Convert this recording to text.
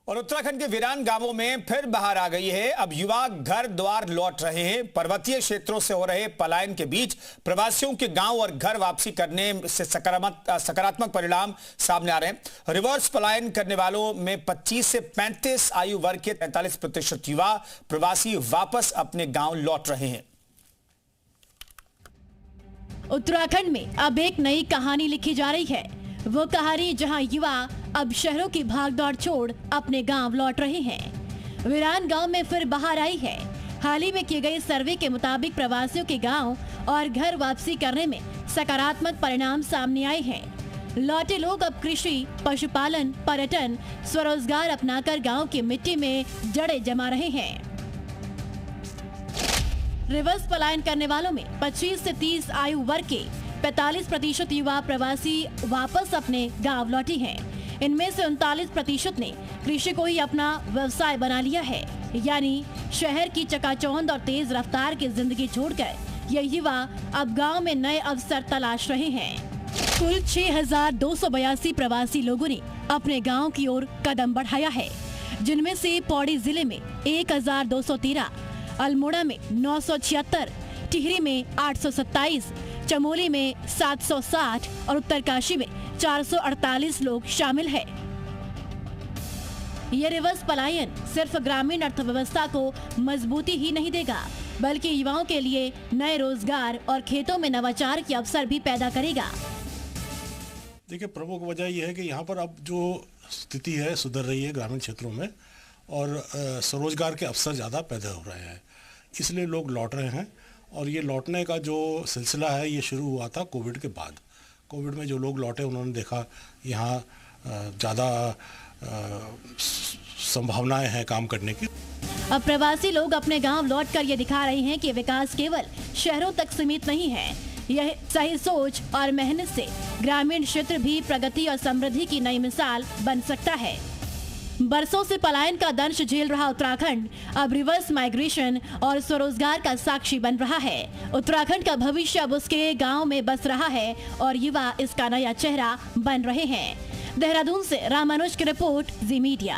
और उत्तराखंड के वीरान गांवों में फिर बहार आ गई है। अब युवा घर द्वार लौट रहे हैं। पर्वतीय क्षेत्रों से हो रहे पलायन के बीच प्रवासियों के गांव और घर वापसी करने से सकारात्मक परिणाम सामने आ रहे हैं। रिवर्स पलायन करने वालों में 25 से 35 आयु वर्ग के 43% युवा प्रवासी वापस अपने गांव लौट रहे हैं। उत्तराखंड में अब एक नई कहानी लिखी जा रही है। वो कहानी जहां युवा अब शहरों की भागदौड़ छोड़ अपने गांव लौट रहे हैं। वीरान गांव में फिर बहार आई है। हाल ही में किए गए सर्वे के मुताबिक प्रवासियों के गांव और घर वापसी करने में सकारात्मक परिणाम सामने आए हैं। लौटे लोग अब कृषि, पशुपालन, पर्यटन, स्वरोजगार अपनाकर गांव की मिट्टी में जड़ें जमा रहे हैं। रिवर्स पलायन करने वालों में 25 से 30 आयु वर्ग के 45% युवा प्रवासी वापस अपने गांव लौटे हैं। इनमें से 39% ने कृषि को ही अपना व्यवसाय बना लिया है, यानी शहर की चकाचौंध और तेज रफ्तार की जिंदगी छोड़कर ये युवा अब गांव में नए अवसर तलाश रहे हैं। कुल 6,282 प्रवासी लोगों ने अपने गांव की ओर कदम बढ़ाया है, जिनमें से पौड़ी जिले में 1,213, अल्मोड़ा में 976, टिहरी में 827, चमोली में 760 और उत्तरकाशी में 448 लोग शामिल हैं। ये रिवर्स पलायन सिर्फ ग्रामीण अर्थव्यवस्था को मजबूती ही नहीं देगा, बल्कि युवाओं के लिए नए रोजगार और खेतों में नवाचार के अवसर भी पैदा करेगा। देखिए, प्रमुख वजह यह है कि यहाँ पर अब जो स्थिति है सुधर रही है ग्रामीण क्षेत्रों में, और स्वरोजगार के अवसर ज़्यादा पैदा हो रहे हैं, इसलिए लोग लौट रहे हैं। और ये लौटने का जो सिलसिला है ये शुरू हुआ था कोविड के बाद। कोविड में जो लोग लौटे उन्होंने देखा यहाँ ज़्यादा संभावनाएं हैं काम करने की। अब प्रवासी लोग अपने गांव लौटकर ये दिखा रहे हैं कि विकास केवल शहरों तक सीमित नहीं है। यह सही सोच और मेहनत से ग्रामीण क्षेत्र भी प्रगति और समृद्धि की नई मिसाल बन सकता है। बरसों से पलायन का दंश झेल रहा उत्तराखंड अब रिवर्स माइग्रेशन और स्वरोजगार का साक्षी बन रहा है। उत्तराखंड का भविष्य अब उसके गांव में बस रहा है और युवा इसका नया चेहरा बन रहे हैं। देहरादून से रामानुज की रिपोर्ट, जी मीडिया।